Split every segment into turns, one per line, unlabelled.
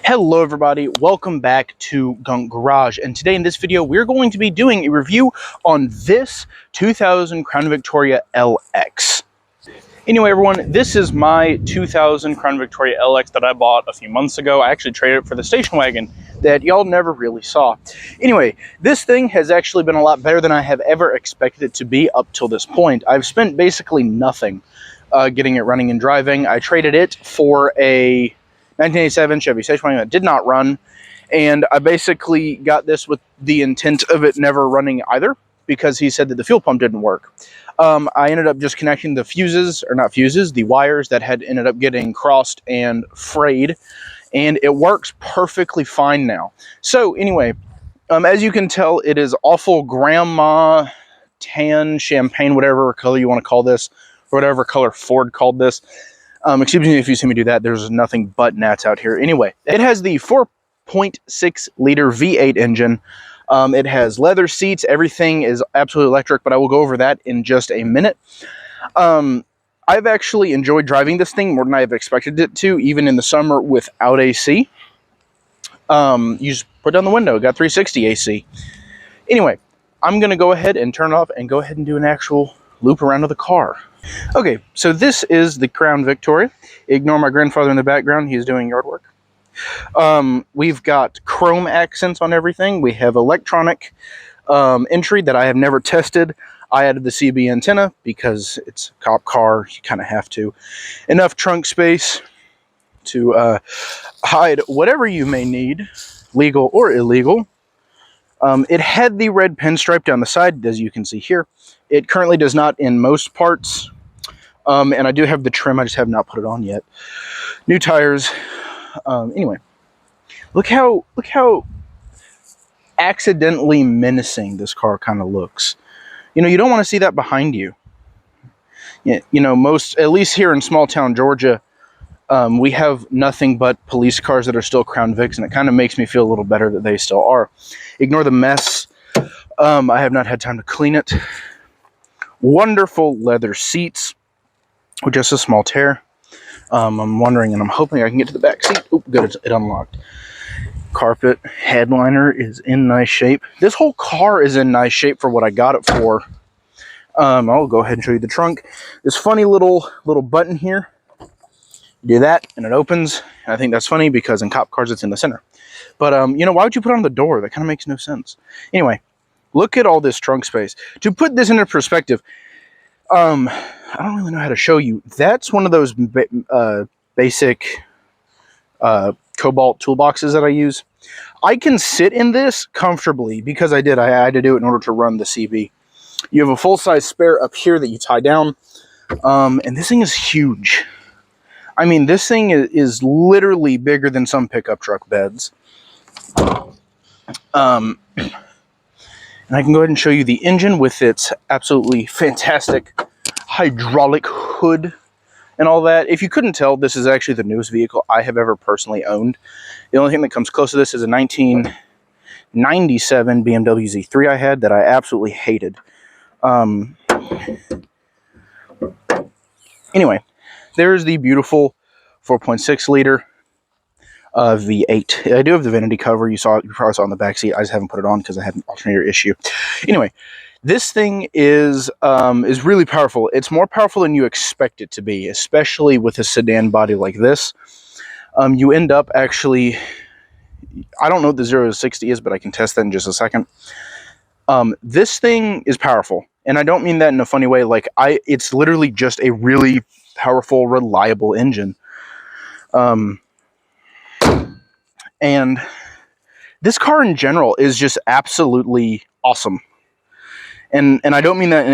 Hello everybody, welcome back to Gunk Garage, and today in this video we're going to be doing a review on this 2000 Crown Victoria LX. Anyway everyone, this is my 2000 Crown Victoria LX that I bought a few months ago. I actually traded it for the station wagon that y'all never really saw. Anyway, this thing has actually been a lot better than I have ever expected it to be up till this point. I've spent basically nothing getting it running and driving. I traded it for a 1987 Chevy station wagon that did not run, and I basically got this with the intent of it never running either, because he said that the fuel pump didn't work. I ended up just connecting the fuses, or not fuses, the wires that had ended up getting crossed and frayed, and it works perfectly fine now. So anyway, as you can tell, it is awful grandma tan champagne, whatever color you want to call this, or whatever color Ford called this. Excuse me if you see me do that. There's nothing but gnats out here. Anyway, it has the 4.6 liter V8 engine. It has leather seats. Everything is absolutely electric, but I will go over that in just a minute. I've actually enjoyed driving this thing more than I have expected it to, even in the summer without AC. You just put down the window, got 360 AC. Anyway, I'm going to go ahead and turn it off and go ahead and do an actual loop around of the car. Okay, so this is the Crown Victoria. Ignore my grandfather in the background. He's doing yard work. We've got chrome accents on everything. We have electronic entry that I have never tested. I added the CB antenna because it's a cop car. You kind of have to. Enough trunk space to hide whatever you may need, legal or illegal. It had the red pinstripe down the side, as you can see here. It currently does not in most parts. And I do have the trim, I just have not put it on yet. New tires. Anyway, look how accidentally menacing this car kind of looks. You know, you don't want to see that behind you. You know, most, at least here in small town Georgia, we have nothing but police cars that are still Crown Vics, and it kind of makes me feel a little better that they still are. Ignore the mess. I have not had time to clean it. Wonderful leather seats with just a small tear. I'm wondering, and I'm hoping I can get to the back seat. Oh, good, it unlocked. Carpet headliner is in nice shape. This whole car is in nice shape for what I got it for. I'll go ahead and show you the trunk. This funny little button here. You do that, and it opens. And I think that's funny because in cop cars, it's in the center. But, you know, why would you put it on the door? That kind of makes no sense. Anyway, look at all this trunk space. To put this into perspective, I don't really know how to show you. That's one of those basic Cobalt toolboxes that I use. I can sit in this comfortably because I had to do it in order to run the CB. You have a full-size spare up here that you tie down, and this thing is huge. I mean, this thing is literally bigger than some pickup truck beds. And I can go ahead and show you the engine with its absolutely fantastic hydraulic hood and all that. If you couldn't tell, this is actually the newest vehicle I have ever personally owned. The only thing that comes close to this is a 1997 BMW Z3 I had that I absolutely hated. Anyway, there's the beautiful 4.6 liter V8. I do have the vanity cover. You probably saw on the back seat. I just haven't put it on because I had an alternator issue. Anyway, this thing is really powerful. It's more powerful than you expect it to be, especially with a sedan body like this. You end up actually, I don't know what the 0 to 60 is, but I can test that in just a second. This thing is powerful, and I don't mean that in a funny way. Like, it's literally just a really powerful, reliable engine. And this car in general is just absolutely awesome. And I don't mean that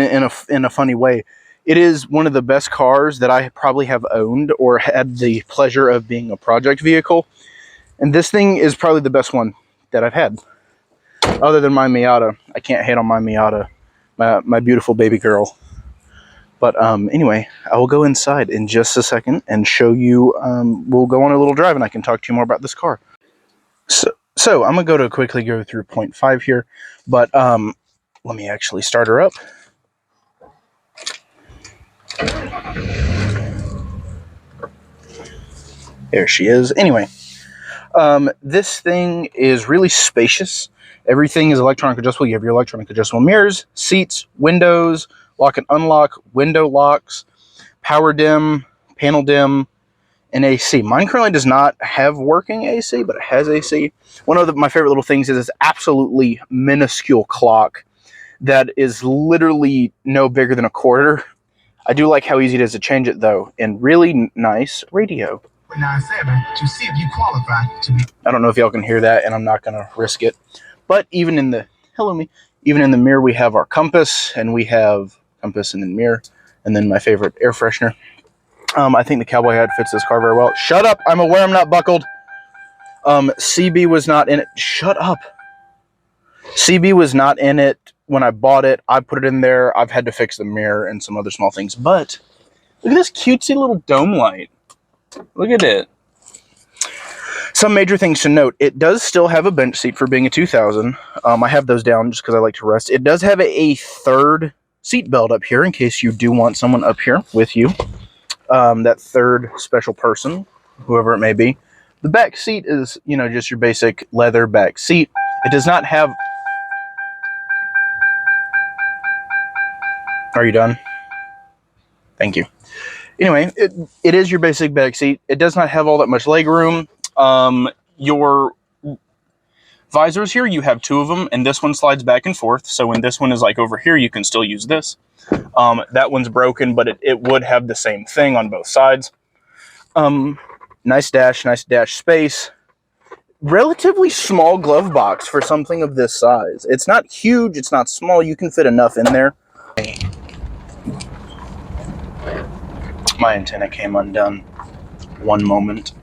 in a funny way. It is one of the best cars that I probably have owned or had the pleasure of being a project vehicle. And this thing is probably the best one that I've had. Other than my Miata. I can't hate on my Miata. My beautiful baby girl. But anyway, I will go inside in just a second and show you. We'll go on a little drive and I can talk to you more about this car. So I'm going to quickly go through 0.5 here. But let me actually start her up. There she is. Anyway, This thing is really spacious. Everything is electronic adjustable. You have your electronic adjustable mirrors, seats, windows, lock and unlock, window locks, power dim, panel dim, and AC. Mine currently does not have working AC, but it has AC. One of my favorite little things is this absolutely minuscule clock that is literally no bigger than a quarter. I do like how easy it is to change it, though, and really nice radio. 97 to see if you qualify to be. I don't know if y'all can hear that, and I'm not going to risk it. But even in the even in the mirror, we have our compass, and we have compass and then mirror, and then my favorite air freshener. I think the cowboy hat fits this car very well. Shut up! I'm aware I'm not buckled. CB was not in it. Shut up. CB was not in it when I bought it. I put it in there. I've had to fix the mirror and some other small things. But look at this cutesy little dome light. Look at it. Some major things to note. It does still have a bench seat for being a 2000. I have those down just because I like to rest. It does have a third seat belt up here in case you do want someone up here with you. That third special person, whoever it may be. The back seat is, just your basic leather back seat. It does not have... Are you done? Thank you. Anyway, it is your basic back seat. It does not have all that much leg room. Your visors here, you have two of them, and this one slides back and forth. So when this one is like over here, you can still use this. That one's broken, but it would have the same thing on both sides. Nice dash space. Relatively small glove box for something of this size. It's not huge, it's not small. You can fit enough in there. My antenna came undone. One moment.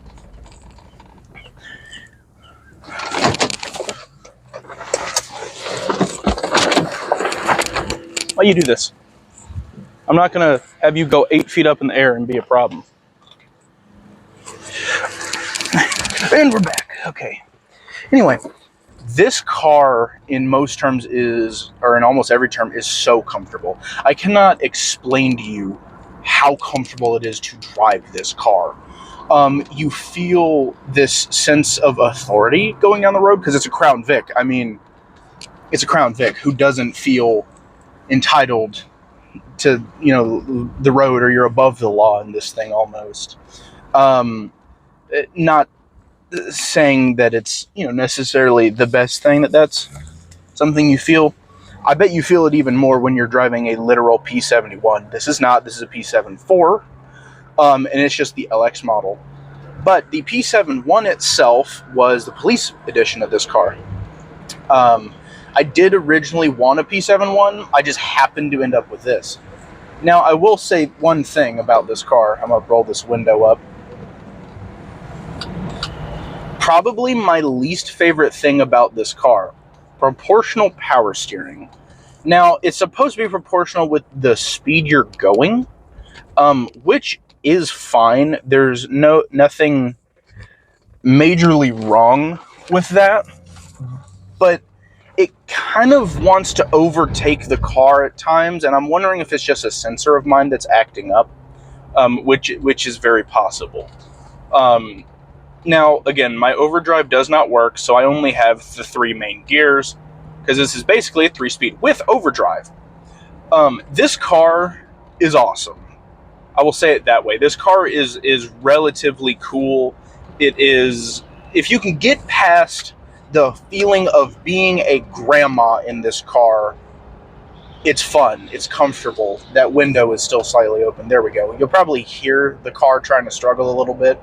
Why you do this? I'm not going to have you go 8 feet up in the air and be a problem. And we're back. Okay. Anyway, this car in most terms is, or in almost every term, is so comfortable. I cannot explain to you how comfortable it is to drive this car. You feel this sense of authority going down the road because it's a Crown Vic. I mean, it's a Crown Vic. Who doesn't feel entitled to, the road, or you're above the law in this thing almost. Not saying that it's, necessarily the best thing that's something you feel. I bet you feel it even more when you're driving a literal P71. This is a P74, and it's just the LX model. But the P71 itself was the police edition of this car. I did originally want a P71. I just happened to end up with this. Now, I will say one thing about this car. I'm going to roll this window up. Probably my least favorite thing about this car, proportional power steering. Now, it's supposed to be proportional with the speed you're going, which is fine. There's nothing majorly wrong with that, but it kind of wants to overtake the car at times, and I'm wondering if it's just a sensor of mine that's acting up, which is very possible. Now, again, my overdrive does not work, so I only have the 3 main gears, because this is basically a 3-speed with overdrive. This car is awesome. I will say it that way. This car is relatively cool. It is, if you can get past the feeling of being a grandma in this car, it's fun. It's comfortable. That window is still slightly open. There we go. You'll probably hear the car trying to struggle a little bit.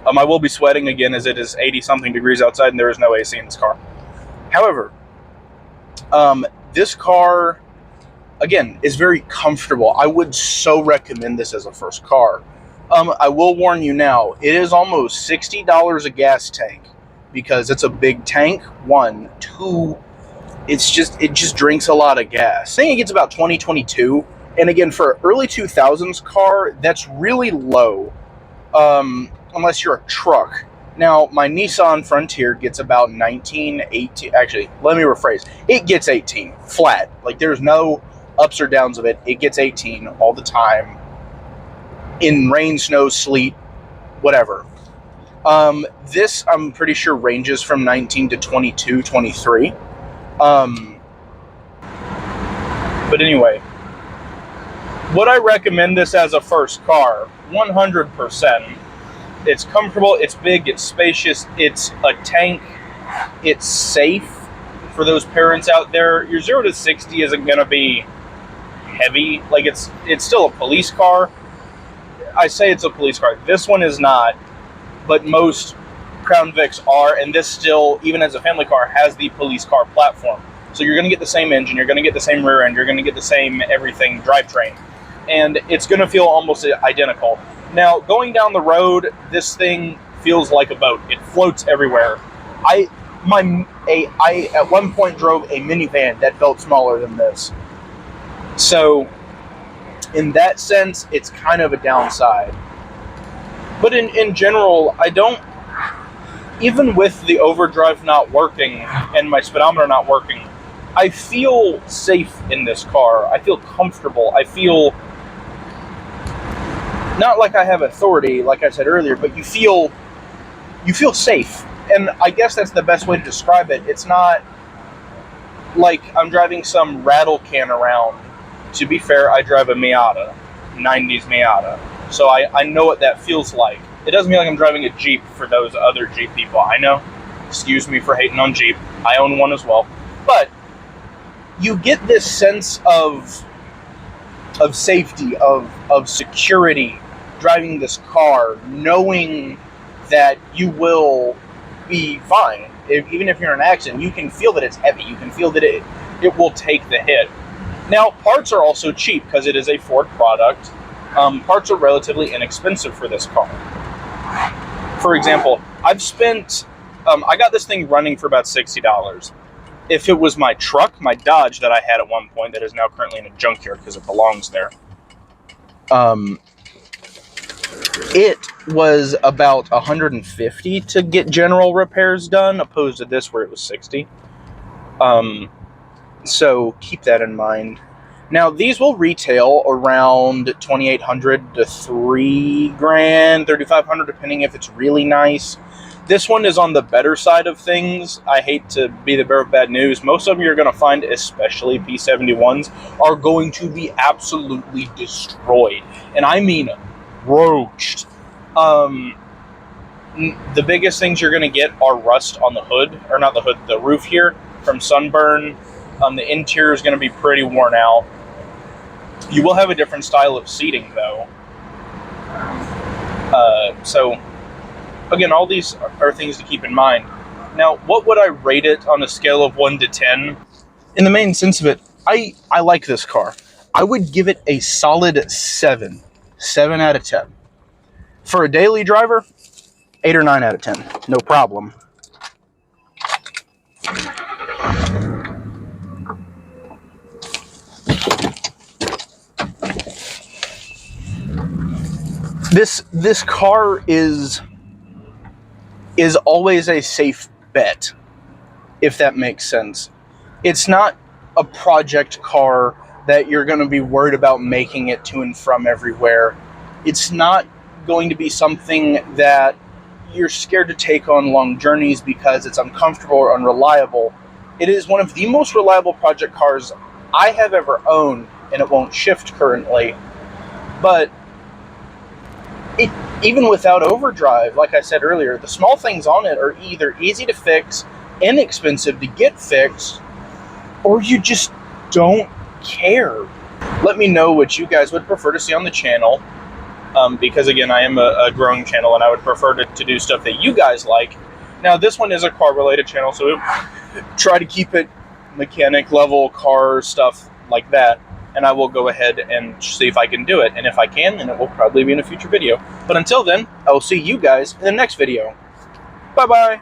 I will be sweating again as it is 80-something degrees outside and there is no AC in this car. However, this car, again, is very comfortable. I would so recommend this as a first car. I will warn you now, it is almost $60 a gas tank because it's a big tank, 1. 2, it just drinks a lot of gas. I think it gets about 22. And again, for an early 2000s car, that's really low. Unless you're a truck. Now, my Nissan Frontier gets about 19, 18. Actually, let me rephrase. It gets 18, flat. Like, there's no ups or downs of it. It gets 18 all the time. In rain, snow, sleet, whatever. This, I'm pretty sure, ranges from 19 to 22, 23. But anyway, would I recommend this as a first car? 100%. It's comfortable, it's big, it's spacious, it's a tank, it's safe for those parents out there. Your 0 to 60 isn't going to be heavy. Like, it's still a police car. I say it's a police car. This one is not, but most Crown Vics are, and this still, even as a family car, has the police car platform. So you're going to get the same engine, you're going to get the same rear end, you're going to get the same everything drivetrain, and it's going to feel almost identical. Now, going down the road, this thing feels like a boat. It floats everywhere. I at one point drove a minivan that felt smaller than this. So, in that sense, it's kind of a downside. But in general, I don't, even with the overdrive not working and my speedometer not working, I feel safe in this car. I feel comfortable. I feel not like I have authority, like I said earlier, but you feel safe. And I guess that's the best way to describe it. It's not like I'm driving some rattle can around. To be fair, I drive a Miata, 90s Miata. So I know what that feels like. It doesn't mean like I'm driving a Jeep for those other Jeep people. I know. Excuse me for hating on Jeep. I own one as well. But you get this sense of safety, of security, driving this car, knowing that you will be fine. Even if you're in an accident, you can feel that it's heavy. You can feel that it will take the hit. Now, parts are also cheap because it is a Ford product. Parts are relatively inexpensive for this car. For example, I've spent, I got this thing running for about $60. If it was my truck, my Dodge that I had at one point that is now currently in a junkyard because it belongs there, it was about $150 to get general repairs done, opposed to this where it was $60. So keep that in mind. Now, these will retail around $2,800 to $3,000, $3,500, depending if it's really nice. This one is on the better side of things. I hate to be the bearer of bad news. Most of them you're going to find, especially P71s, are going to be absolutely destroyed. And I mean roached. The biggest things you're going to get are rust on the hood, or not the hood, the roof here, from sunburn. The interior is going to be pretty worn out. You will have a different style of seating, though. So, again, all these are things to keep in mind. Now, what would I rate it on a scale of 1 to 10? In the main sense of it, I like this car. I would give it a solid 7. 7 out of 10. For a daily driver, 8 or 9 out of 10. No problem. This car is always a safe bet, if that makes sense. It's not a project car that you're going to be worried about making it to and from everywhere. It's not going to be something that you're scared to take on long journeys because it's uncomfortable or unreliable. It is one of the most reliable project cars I have ever owned, and it won't shift currently. But even without overdrive, like I said earlier, the small things on it are either easy to fix, inexpensive to get fixed, or you just don't care. Let me know what you guys would prefer to see on the channel, because again, I am a growing channel and I would prefer to do stuff that you guys like. Now, this one is a car related channel, so try to keep it mechanic level, car stuff like that. And I will go ahead and see if I can do it. And if I can, then it will probably be in a future video. But until then, I will see you guys in the next video. Bye-bye.